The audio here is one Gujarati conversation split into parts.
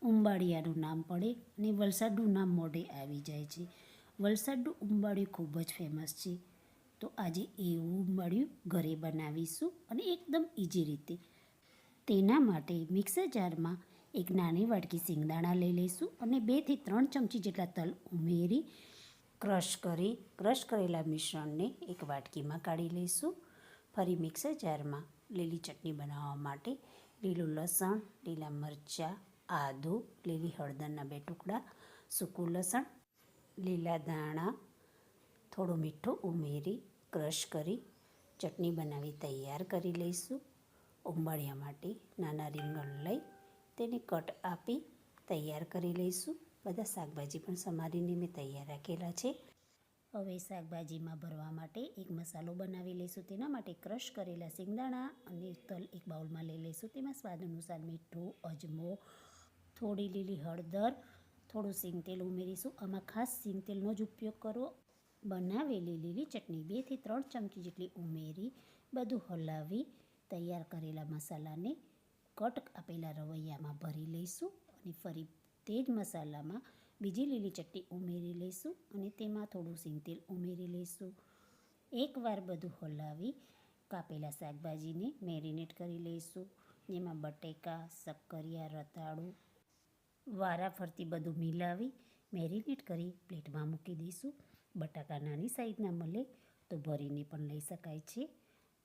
ઉંબાડિયાનું નામ પડે અને વલસાડનું નામ મોઢે આવી જાય છે. વલસાડનું ઉંબાડિયું ખૂબ જ ફેમસ છે. તો આજે એવું ઉંબાડિયું ઘરે બનાવીશું અને એકદમ ઇઝી રીતે. તેના માટે મિક્સર જારમાં એક નાની વાટકી સિંગદાણા લઈ લઈશું અને 2 થી 3 ચમચી જેટલા તલ ઉમેરી ક્રશ કરેલા મિશ્રણને એક વાટકીમાં કાઢી લઈશું. ફરી મિક્સર જારમાં લીલી ચટણી બનાવવા માટે લીલું લસણ, લીલા મરચાં, આદું, લીલી હળદરના 2 ટુકડા, સૂકું લસણ, લીલા ધાણા, થોડું મીઠું ઉમેરી ક્રશ કરી ચટણી બનાવી તૈયાર કરી લઈશું. ઉંબાડિયા માટે નાના રીંગણ લઈ તેને કટ આપી તૈયાર કરી લઈશું. બધા શાકભાજી પણ સમારીને મેં તૈયાર રાખેલા છે. હવે શાકભાજીમાં ભરવા માટે એક મસાલો બનાવી લઈશું. તેના માટે ક્રશ કરેલા સિંગદાણા અને તલ એક બાઉલમાં લઈ લઈશું. તેમાં સ્વાદ અનુસાર મીઠું, અજમો, થોડી લીલી હળદર, થોડું સિંગતેલ ઉમેરીશું. આમાં ખાસ સિંગતેલનો જ ઉપયોગ કરવો. બનાવેલી લીલી ચટણી 2 થી 3 ચમચી જેટલી ઉમેરી બધું હલાવી તૈયાર કરેલા મસાલાને કટ આપેલા રવૈયામાં ભરી લઈશું અને ફરી તે જ મસાલામાં બીજી લીલી ચટણી ઉમેરી લઈશું અને તેમાં થોડું સિંગતેલ ઉમેરી લઈશું. એકવાર બધું હલાવી કાપેલા શાકભાજીને મેરિનેટ કરી લઈશું. જેમાં બટેકા, શક્કરિયા, રતાળું વારાફરતી બધું મિલાવી મેરિનેટ કરી પ્લેટમાં મૂકી દઈશું. બટાકા નાની સાઈઝના મળે તો ભરીને પણ લઈ શકાય છે.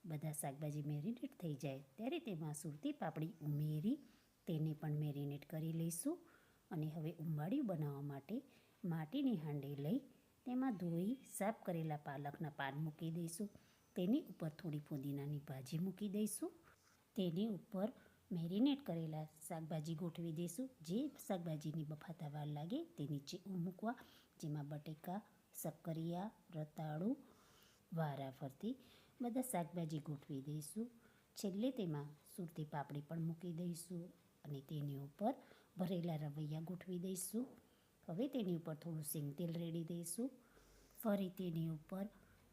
બધા શાકભાજી મેરિનેટ થઈ જાય ત્યારે તેમાં સુરતી પાપડી ઉમેરી તેને પણ મેરિનેટ કરી લઈશું. અને હવે ઉંબાડિયું બનાવવા માટે માટીની હાંડી લઈ તેમાં ધોઈ સાફ કરેલા પાલકના પાન મૂકી દઈશું. તેની ઉપર થોડી ફુદીનાની ભાજી મૂકી દઈશું. તેની ઉપર મેરિનેટ કરેલા શાકભાજી ગોઠવી દઈશું. જે શાકભાજીની બફાતા વાર લાગે તે નીચે મૂકવા. જેમાં બટેકા, શક્કરિયા, રતાળું વારાફરતી બધા શાકભાજી ગોઠવી દઈશું. છેલ્લે તેમાં સુરતી પાપડી પણ મૂકી દઈશું અને તેની ઉપર ભરેલા રવૈયા ગોઠવી દઈશું. હવે તેની ઉપર થોડું સિંગતેલ રેડી દઈશું. ફરી તેની ઉપર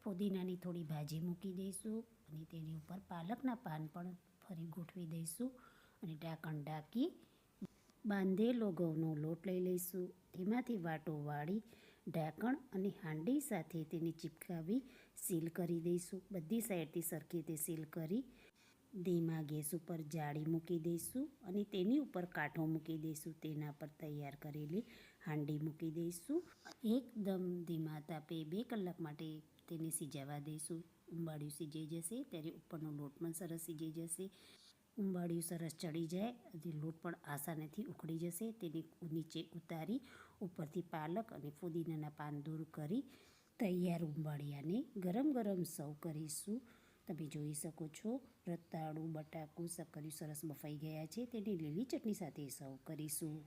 ફુદીનાની થોડી ભાજી મૂકી દઈશું અને તેની ઉપર પાલકના પાન પણ ફરી ગોઠવી દઈશું અને ઢાંકણ ઢાંકી બાંધેલો ઘઉંનો લોટ લઈ લઈશું. તેમાંથી વાટો વાળી ઢાંકણ અને હાંડી સાથે તેને ચીપકાવી સીલ કરી દઈશું. બધી સાઈડથી સરખી રીતે સીલ કરી ધીમા ગેસ ઉપર જાળી મૂકી દઈશું અને તેની ઉપર કાંઠો મૂકી દઈશું. તેના પર તૈયાર કરેલી હાંડી મૂકી દઈશું. એકદમ ધીમા તાપે 2 કલાક માટે તેને સિજાવા દઈશું. ઉંબાડિયું સિજાઈ જશે ત્યારે ઉપરનો લોટ પણ સરસ સિજાઈ જશે. ઉંબાડિયું સરસ ચડી જાય અને લોટ પણ આસાનીથી ઉખડી જશે. તેને નીચે ઉતારી ઉપરથી પાલક અને ફુદીનાના પાન દૂર કરી તૈયાર ઉંબાડિયાને ગરમ ગરમ સર્વ કરીશું. તમે જોઈ શકો છો રતાળું, બટાકું, શક્કરિયું સરસ બફાઈ ગયા છે. તેને લીલી ચટણી સાથે સર્વ કરીશું.